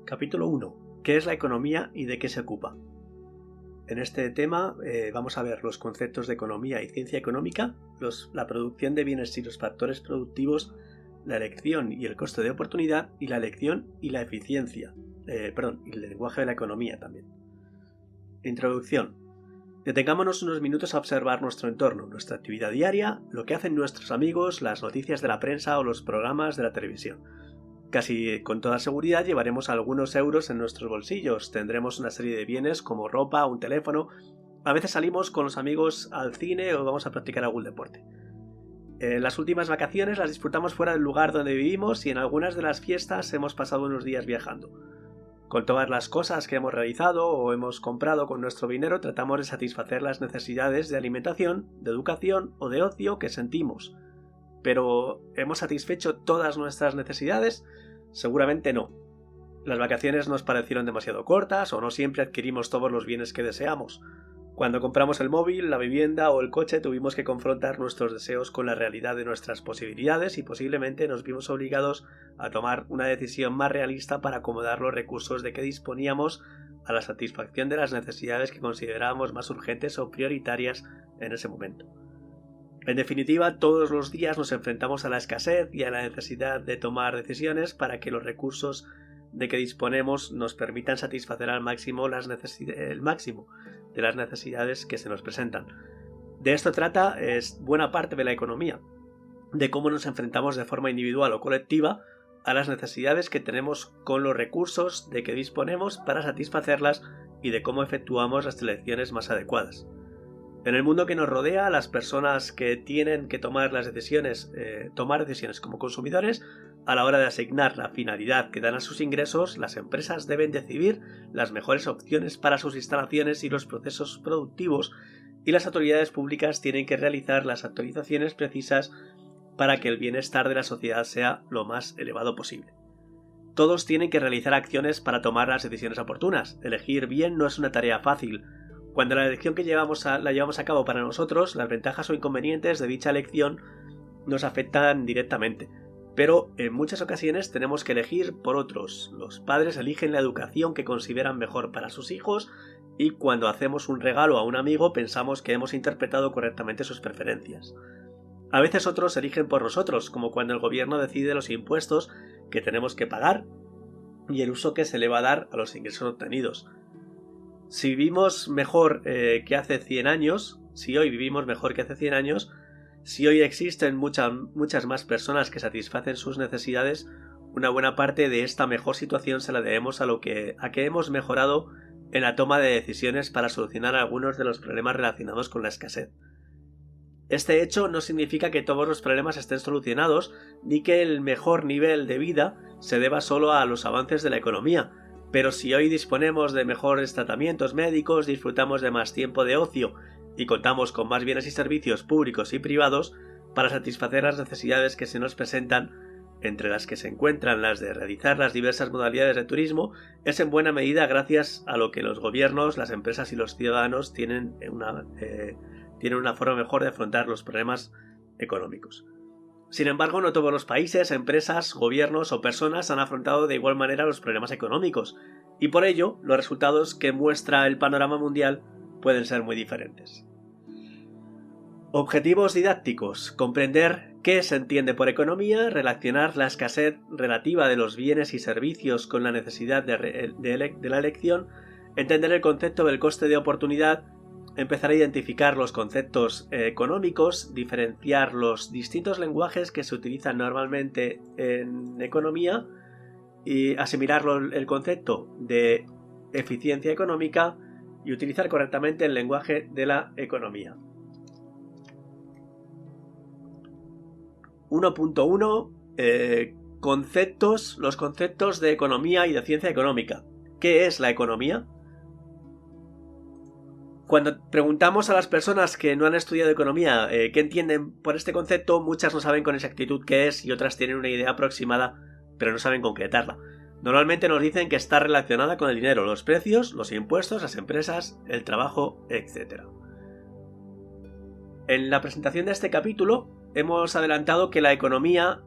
Capítulo 1. ¿Qué es la economía y de qué se ocupa? En este tema vamos a ver los conceptos de economía y ciencia económica, la producción de bienes y los factores productivos, la elección y el coste de oportunidad y la elección y la eficiencia, y el lenguaje de la economía también. Introducción. Detengámonos unos minutos a observar nuestro entorno, nuestra actividad diaria, lo que hacen nuestros amigos, las noticias de la prensa o los programas de la televisión. Casi con toda seguridad llevaremos algunos euros en nuestros bolsillos, tendremos una serie de bienes como ropa, un teléfono, a veces salimos con los amigos al cine o vamos a practicar algún deporte. Las últimas vacaciones las disfrutamos fuera del lugar donde vivimos y en algunas de las fiestas hemos pasado unos días viajando. Con todas las cosas que hemos realizado o hemos comprado con nuestro dinero tratamos de satisfacer las necesidades de alimentación, de educación o de ocio que sentimos. ¿Pero hemos satisfecho todas nuestras necesidades? Seguramente no. Las vacaciones nos parecieron demasiado cortas o no siempre adquirimos todos los bienes que deseamos. Cuando compramos el móvil, la vivienda o el coche tuvimos que confrontar nuestros deseos con la realidad de nuestras posibilidades y posiblemente nos vimos obligados a tomar una decisión más realista para acomodar los recursos de que disponíamos a la satisfacción de las necesidades que considerábamos más urgentes o prioritarias en ese momento. En definitiva, todos los días nos enfrentamos a la escasez y a la necesidad de tomar decisiones para que los recursos de que disponemos nos permitan satisfacer al máximo el máximo de las necesidades que se nos presentan. De esto trata buena parte de la economía, de cómo nos enfrentamos de forma individual o colectiva a las necesidades que tenemos con los recursos de que disponemos para satisfacerlas y de cómo efectuamos las elecciones más adecuadas. En el mundo que nos rodea, las personas que tienen que tomar decisiones como consumidores, a la hora de asignar la finalidad que dan a sus ingresos, las empresas deben decidir las mejores opciones para sus instalaciones y los procesos productivos, y las autoridades públicas tienen que realizar las actualizaciones precisas para que el bienestar de la sociedad sea lo más elevado posible. Todos tienen que realizar acciones para tomar las decisiones oportunas. Elegir bien no es una tarea fácil. Cuando la elección que la llevamos a cabo para nosotros, las ventajas o inconvenientes de dicha elección nos afectan directamente. Pero en muchas ocasiones tenemos que elegir por otros. Los padres eligen la educación que consideran mejor para sus hijos y cuando hacemos un regalo a un amigo pensamos que hemos interpretado correctamente sus preferencias. A veces otros eligen por nosotros, como cuando el gobierno decide los impuestos que tenemos que pagar y el uso que se le va a dar a los ingresos obtenidos. Si hoy vivimos mejor que hace 100 años, si hoy existen muchas más personas que satisfacen sus necesidades, una buena parte de esta mejor situación se la debemos a que hemos mejorado en la toma de decisiones para solucionar algunos de los problemas relacionados con la escasez. Este hecho no significa que todos los problemas estén solucionados, ni que el mejor nivel de vida se deba solo a los avances de la economía. Pero si hoy disponemos de mejores tratamientos médicos, disfrutamos de más tiempo de ocio y contamos con más bienes y servicios públicos y privados para satisfacer las necesidades que se nos presentan, entre las que se encuentran las de realizar las diversas modalidades de turismo, es en buena medida gracias a lo que los gobiernos, las empresas y los ciudadanos tienen una forma mejor de afrontar los problemas económicos. Sin embargo, no todos los países, empresas, gobiernos o personas han afrontado de igual manera los problemas económicos, y por ello, los resultados que muestra el panorama mundial pueden ser muy diferentes. Objetivos didácticos: comprender qué se entiende por economía, relacionar la escasez relativa de los bienes y servicios con la necesidad de la elección, entender el concepto del coste de oportunidad, empezar a identificar los conceptos económicos, diferenciar los distintos lenguajes que se utilizan normalmente en economía y asimilar el concepto de eficiencia económica y utilizar correctamente el lenguaje de la economía. 1.1 los conceptos de economía y de ciencia económica. ¿Qué es la economía? Cuando preguntamos a las personas que no han estudiado economía qué entienden por este concepto, muchas no saben con exactitud qué es y otras tienen una idea aproximada, pero no saben concretarla. Normalmente nos dicen que está relacionada con el dinero, los precios, los impuestos, las empresas, el trabajo, etc. En la presentación de este capítulo hemos adelantado que la economía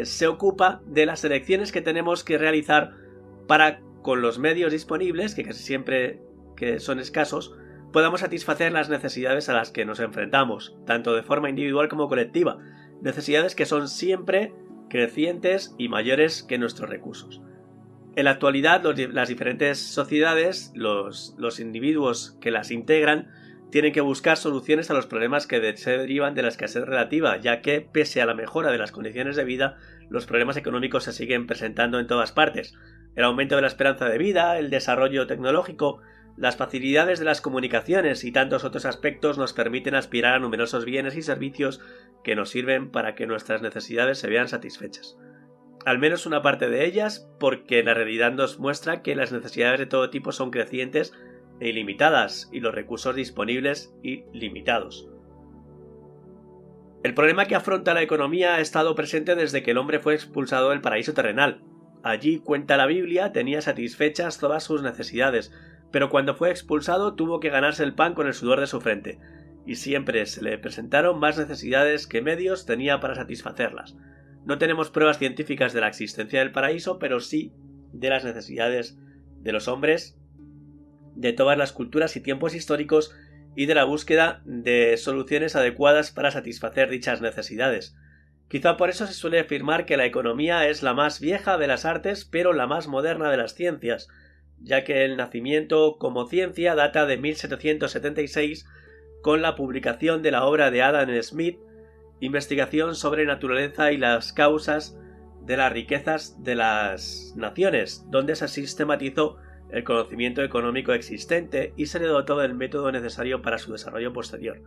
se ocupa de las elecciones que tenemos que realizar para con los medios disponibles, que casi siempre que son escasos, podamos satisfacer las necesidades a las que nos enfrentamos, tanto de forma individual como colectiva, necesidades que son siempre crecientes y mayores que nuestros recursos. En la actualidad, las diferentes sociedades, los individuos que las integran, tienen que buscar soluciones a los problemas que se derivan de la escasez relativa, ya que, pese a la mejora de las condiciones de vida, los problemas económicos se siguen presentando en todas partes. El aumento de la esperanza de vida, el desarrollo tecnológico, las facilidades de las comunicaciones y tantos otros aspectos nos permiten aspirar a numerosos bienes y servicios que nos sirven para que nuestras necesidades se vean satisfechas. Al menos una parte de ellas, porque la realidad nos muestra que las necesidades de todo tipo son crecientes e ilimitadas y los recursos disponibles limitados. El problema que afronta la economía ha estado presente desde que el hombre fue expulsado del paraíso terrenal. Allí, cuenta la Biblia, tenía satisfechas todas sus necesidades, pero cuando fue expulsado tuvo que ganarse el pan con el sudor de su frente, y siempre se le presentaron más necesidades que medios tenía para satisfacerlas. No tenemos pruebas científicas de la existencia del paraíso, pero sí de las necesidades de los hombres, de todas las culturas y tiempos históricos, y de la búsqueda de soluciones adecuadas para satisfacer dichas necesidades. Quizá por eso se suele afirmar que la economía es la más vieja de las artes, pero la más moderna de las ciencias, ya que el nacimiento como ciencia data de 1776 con la publicación de la obra de Adam Smith, Investigación sobre naturaleza y las causas de las riquezas de las naciones, donde se sistematizó el conocimiento económico existente y se le dotó del método necesario para su desarrollo posterior.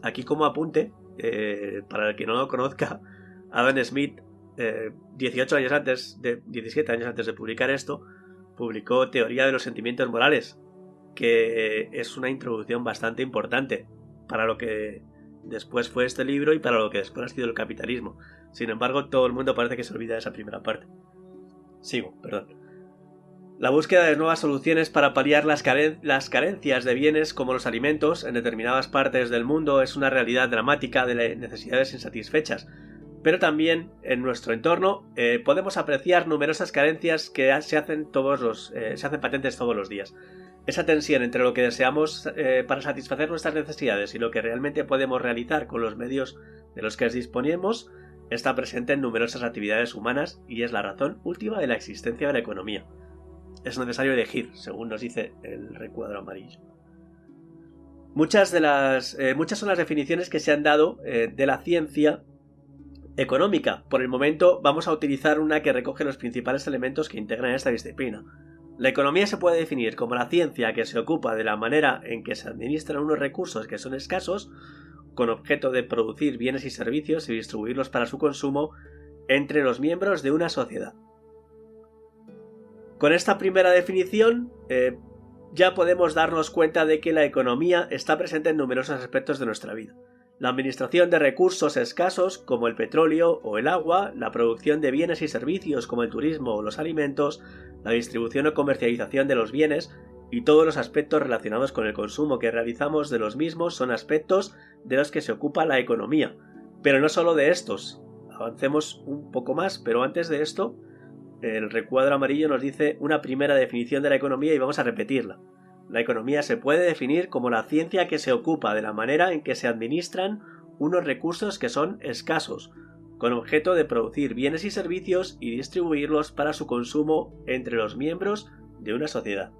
Aquí como apunte, para el que no lo conozca, Adam Smith, 17 años antes de publicar esto, publicó Teoría de los sentimientos morales, que es una introducción bastante importante para lo que después fue este libro y para lo que después ha sido el capitalismo. Sin embargo, todo el mundo parece que se olvida de esa primera parte. La búsqueda de nuevas soluciones para paliar las carencias de bienes como los alimentos en determinadas partes del mundo es una realidad dramática de necesidades insatisfechas, pero también en nuestro entorno podemos apreciar numerosas carencias que se hacen patentes todos los días. Esa tensión entre lo que deseamos para satisfacer nuestras necesidades y lo que realmente podemos realizar con los medios de los que disponemos está presente en numerosas actividades humanas y es la razón última de la existencia de la economía. Es necesario elegir, según nos dice el recuadro amarillo. Muchas son las definiciones que se han dado de la ciencia económica. Por el momento vamos a utilizar una que recoge los principales elementos que integran esta disciplina. La economía se puede definir como la ciencia que se ocupa de la manera en que se administran unos recursos que son escasos, con objeto de producir bienes y servicios y distribuirlos para su consumo entre los miembros de una sociedad. Con esta primera definición ya podemos darnos cuenta de que la economía está presente en numerosos aspectos de nuestra vida. La administración de recursos escasos como el petróleo o el agua, la producción de bienes y servicios como el turismo o los alimentos, la distribución o comercialización de los bienes y todos los aspectos relacionados con el consumo que realizamos de los mismos son aspectos de los que se ocupa la economía. Pero no solo de estos. Avancemos un poco más, pero antes de esto, el recuadro amarillo nos dice una primera definición de la economía y vamos a repetirla. La economía se puede definir como la ciencia que se ocupa de la manera en que se administran unos recursos que son escasos, con objeto de producir bienes y servicios y distribuirlos para su consumo entre los miembros de una sociedad.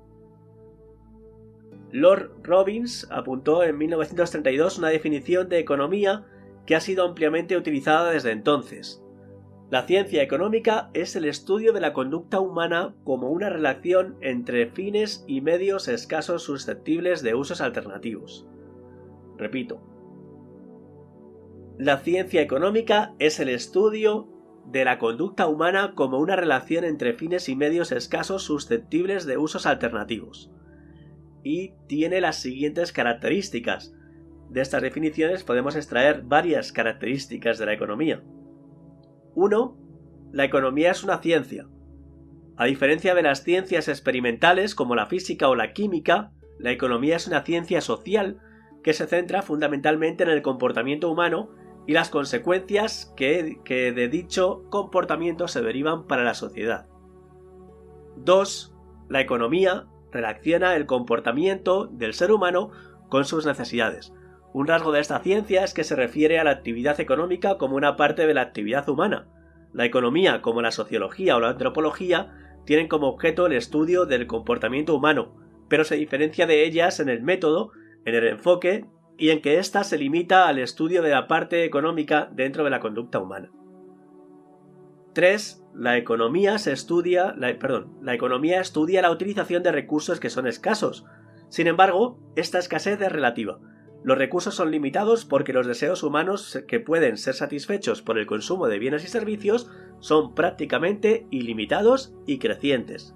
Lord Robbins apuntó en 1932 una definición de economía que ha sido ampliamente utilizada desde entonces. La ciencia económica es el estudio de la conducta humana como una relación entre fines y medios escasos susceptibles de usos alternativos. Repito. La ciencia económica es el estudio de la conducta humana como una relación entre fines y medios escasos susceptibles de usos alternativos. Y tiene las siguientes características. De estas definiciones podemos extraer varias características de la economía. 1. La economía es una ciencia. A diferencia de las ciencias experimentales como la física o la química, la economía es una ciencia social que se centra fundamentalmente en el comportamiento humano y las consecuencias que de dicho comportamiento se derivan para la sociedad. 2. La economía relaciona el comportamiento del ser humano con sus necesidades. Un rasgo de esta ciencia es que se refiere a la actividad económica como una parte de la actividad humana. La economía, como la sociología o la antropología, tienen como objeto el estudio del comportamiento humano, pero se diferencia de ellas en el método, en el enfoque y en que ésta se limita al estudio de la parte económica dentro de la conducta humana. 3. La economía estudia la utilización de recursos que son escasos. Sin embargo, esta escasez es relativa. Los recursos son limitados porque los deseos humanos que pueden ser satisfechos por el consumo de bienes y servicios son prácticamente ilimitados y crecientes.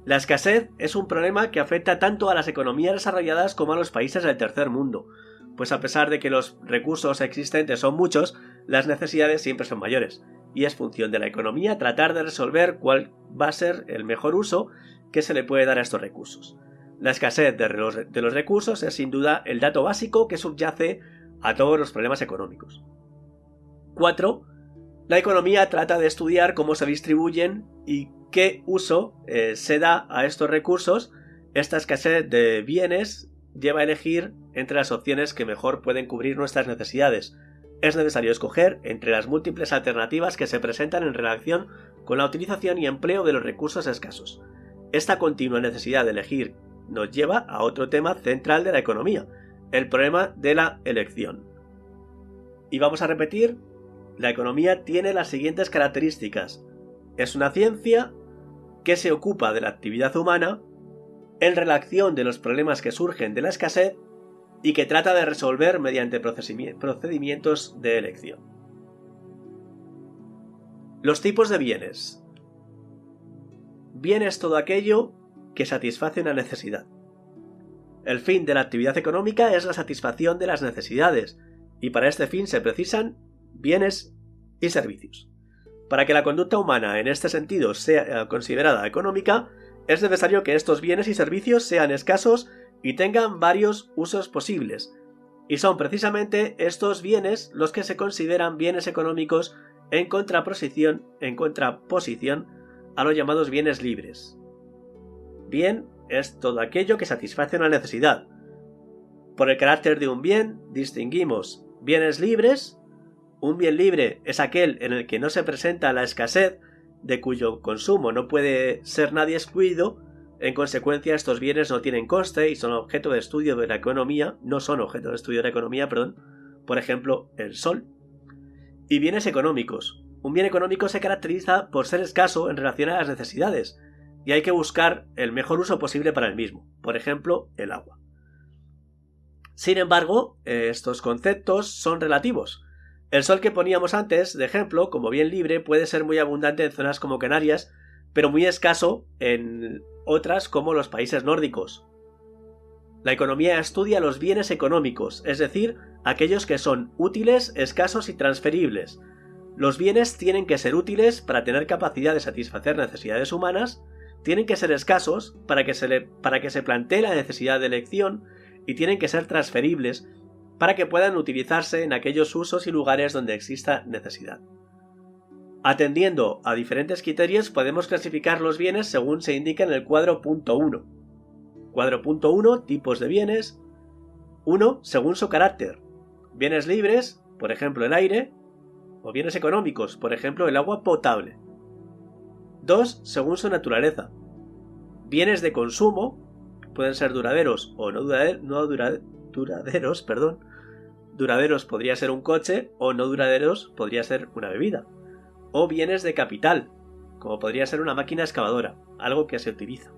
La escasez es un problema que afecta tanto a las economías desarrolladas como a los países del tercer mundo, pues a pesar de que los recursos existentes son muchos, las necesidades siempre son mayores, y es función de la economía tratar de resolver cuál va a ser el mejor uso que se le puede dar a estos recursos. La escasez de los recursos es sin duda el dato básico que subyace a todos los problemas económicos. 4. La economía trata de estudiar cómo se distribuyen y qué uso se da a estos recursos. Esta escasez de bienes lleva a elegir entre las opciones que mejor pueden cubrir nuestras necesidades. Es necesario escoger entre las múltiples alternativas que se presentan en relación con la utilización y empleo de los recursos escasos. Esta continua necesidad de elegir nos lleva a otro tema central de la economía, el problema de la elección. Y vamos a repetir, la economía tiene las siguientes características. Es una ciencia que se ocupa de la actividad humana en relación de los problemas que surgen de la escasez y que trata de resolver mediante procedimientos de elección. Los tipos de bienes. Bien es todo aquello que satisface una necesidad. El fin de la actividad económica es la satisfacción de las necesidades, y para este fin se precisan bienes y servicios. Para que la conducta humana en este sentido sea considerada económica, es necesario que estos bienes y servicios sean escasos y tengan varios usos posibles, y son precisamente estos bienes los que se consideran bienes económicos en contraposición a los llamados bienes libres. Bien es todo aquello que satisface una necesidad. Por el carácter de un bien distinguimos bienes libres. Un bien libre es aquel en el que no se presenta la escasez, de cuyo consumo no puede ser nadie excluido. En consecuencia, estos bienes no tienen coste y son objeto de estudio de la economía, por ejemplo, el sol. Y bienes económicos. Un bien económico se caracteriza por ser escaso en relación a las necesidades, y hay que buscar el mejor uso posible para el mismo, por ejemplo, el agua. Sin embargo, estos conceptos son relativos. El sol que poníamos antes, de ejemplo, como bien libre, puede ser muy abundante en zonas como Canarias, pero muy escaso en otras como los países nórdicos. La economía estudia los bienes económicos, es decir, aquellos que son útiles, escasos y transferibles. Los bienes tienen que ser útiles para tener capacidad de satisfacer necesidades humanas, tienen que ser escasos para que se plantee la necesidad de elección y tienen que ser transferibles para que puedan utilizarse en aquellos usos y lugares donde exista necesidad. Atendiendo a diferentes criterios podemos clasificar los bienes según se indica en el cuadro punto 1. Cuadro punto 1, tipos de bienes. 1. Según su carácter. Bienes libres, por ejemplo el aire, o bienes económicos, por ejemplo el agua potable. 2. Según su naturaleza. Bienes de consumo, pueden ser duraderos o no duraderos. Duraderos podría ser un coche o no duraderos podría ser una bebida. O bienes de capital, como podría ser una máquina excavadora, algo que se utiliza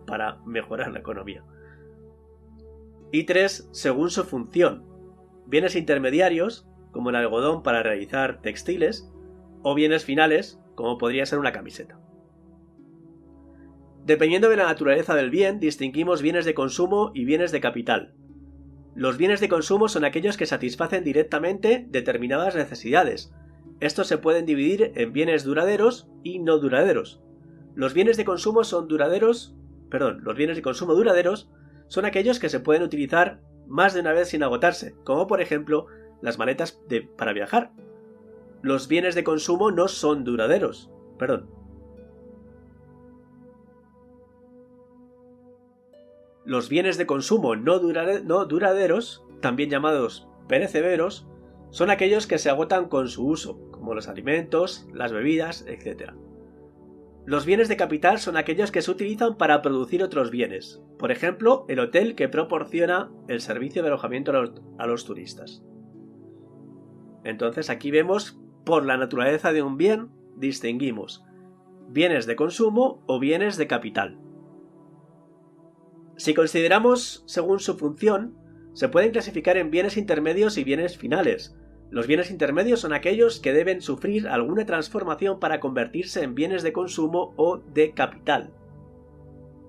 para mejorar la economía. Y 3. Según su función. Bienes intermediarios, como el algodón para realizar textiles, o bienes finales, como podría ser una camiseta. Dependiendo de la naturaleza del bien, distinguimos bienes de consumo y bienes de capital. Los bienes de consumo son aquellos que satisfacen directamente determinadas necesidades. Estos se pueden dividir en bienes duraderos y no duraderos. Los bienes de consumo duraderos son aquellos que se pueden utilizar más de una vez sin agotarse, como por ejemplo las maletas para viajar. Los bienes de consumo no son duraderos. Los bienes de consumo no duraderos, también llamados perecederos, son aquellos que se agotan con su uso, como los alimentos, las bebidas, etc. Los bienes de capital son aquellos que se utilizan para producir otros bienes, por ejemplo, el hotel que proporciona el servicio de alojamiento a los turistas. Entonces aquí vemos, por la naturaleza de un bien, distinguimos bienes de consumo o bienes de capital. Si consideramos según su función, se pueden clasificar en bienes intermedios y bienes finales. Los bienes intermedios son aquellos que deben sufrir alguna transformación para convertirse en bienes de consumo o de capital.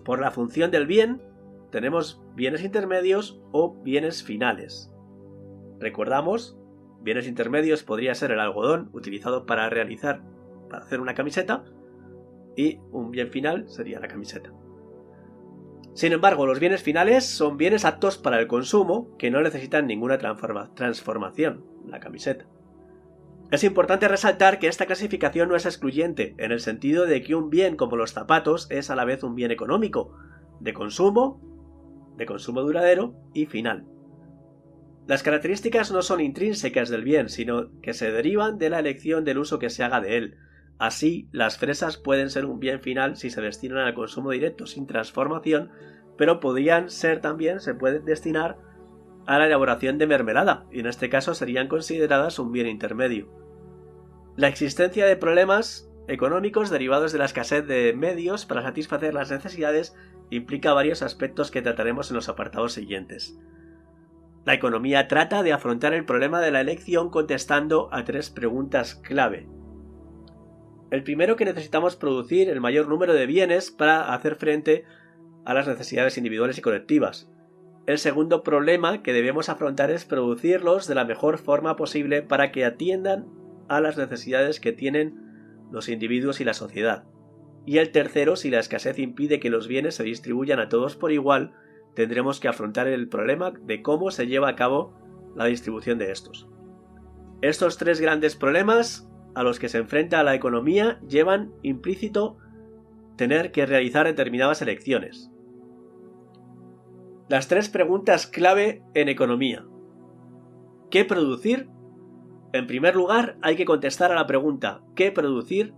Por la función del bien, tenemos bienes intermedios o bienes finales. Recordamos, bienes intermedios podría ser el algodón utilizado para hacer una camiseta, y un bien final sería la camiseta. Sin embargo, los bienes finales son bienes aptos para el consumo que no necesitan ninguna transformación, la camiseta. Es importante resaltar que esta clasificación no es excluyente, en el sentido de que un bien como los zapatos es a la vez un bien económico, de consumo duradero y final. Las características no son intrínsecas del bien, sino que se derivan de la elección del uso que se haga de él. Así, las fresas pueden ser un bien final si se destinan al consumo directo sin transformación, pero se pueden destinar a la elaboración de mermelada, y en este caso serían consideradas un bien intermedio. La existencia de problemas económicos derivados de la escasez de medios para satisfacer las necesidades implica varios aspectos que trataremos en los apartados siguientes. La economía trata de afrontar el problema de la elección contestando a 3 preguntas clave. El primero, que necesitamos producir el mayor número de bienes para hacer frente a las necesidades individuales y colectivas. El segundo problema que debemos afrontar es producirlos de la mejor forma posible para que atiendan a las necesidades que tienen los individuos y la sociedad. Y el tercero, si la escasez impide que los bienes se distribuyan a todos por igual, tendremos que afrontar el problema de cómo se lleva a cabo la distribución de estos. Estos 3 grandes problemas a los que se enfrenta la economía llevan implícito tener que realizar determinadas elecciones. Las 3 preguntas clave en economía. ¿Qué producir? En primer lugar, hay que contestar a la pregunta ¿qué producir?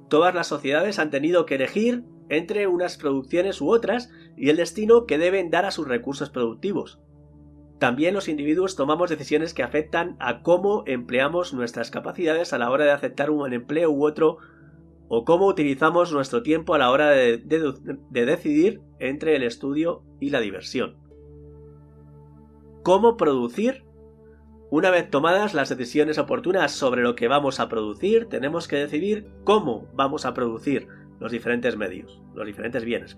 Todas las sociedades han tenido que elegir entre unas producciones u otras y el destino que deben dar a sus recursos productivos. También los individuos tomamos decisiones que afectan a cómo empleamos nuestras capacidades a la hora de aceptar un empleo u otro, o cómo utilizamos nuestro tiempo a la hora de decidir entre el estudio y la diversión. ¿Cómo producir? Una vez tomadas las decisiones oportunas sobre lo que vamos a producir, tenemos que decidir cómo vamos a producir los diferentes bienes.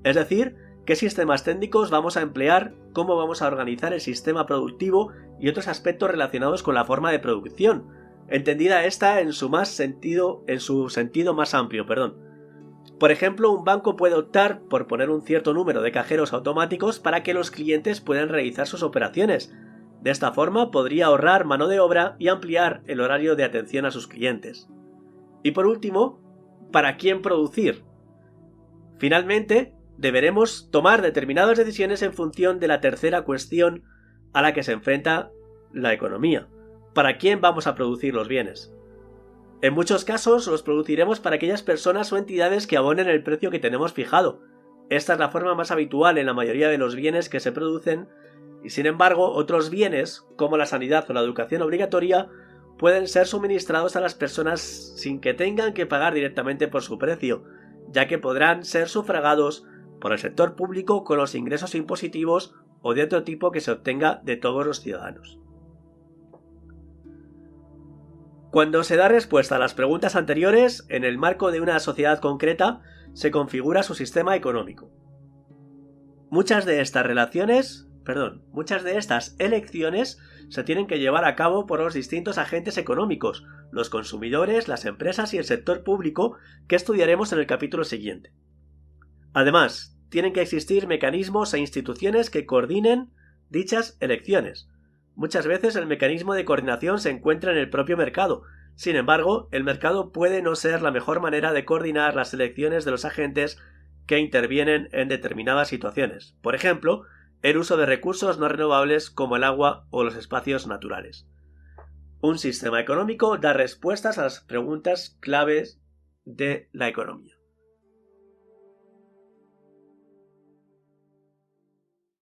Es decir, qué sistemas técnicos vamos a emplear, cómo vamos a organizar el sistema productivo y otros aspectos relacionados con la forma de producción, entendida esta en su sentido más amplio. Por ejemplo, un banco puede optar por poner un cierto número de cajeros automáticos para que los clientes puedan realizar sus operaciones. De esta forma podría ahorrar mano de obra y ampliar el horario de atención a sus clientes. Y por último, ¿para quién producir? Finalmente, deberemos tomar determinadas decisiones en función de la tercera cuestión a la que se enfrenta la economía. ¿Para quién vamos a producir los bienes? En muchos casos los produciremos para aquellas personas o entidades que abonen el precio que tenemos fijado. Esta es la forma más habitual en la mayoría de los bienes que se producen, y sin embargo otros bienes, como la sanidad o la educación obligatoria, pueden ser suministrados a las personas sin que tengan que pagar directamente por su precio, ya que podrán ser sufragados por el sector público con los ingresos impositivos o de otro tipo que se obtenga de todos los ciudadanos. Cuando se da respuesta a las preguntas anteriores, en el marco de una sociedad concreta, se configura su sistema económico. Muchas de estas elecciones se tienen que llevar a cabo por los distintos agentes económicos, los consumidores, las empresas y el sector público, que estudiaremos en el capítulo siguiente. Además, tienen que existir mecanismos e instituciones que coordinen dichas elecciones. Muchas veces el mecanismo de coordinación se encuentra en el propio mercado. Sin embargo, el mercado puede no ser la mejor manera de coordinar las elecciones de los agentes que intervienen en determinadas situaciones. Por ejemplo, el uso de recursos no renovables como el agua o los espacios naturales. Un sistema económico da respuestas a las preguntas claves de la economía.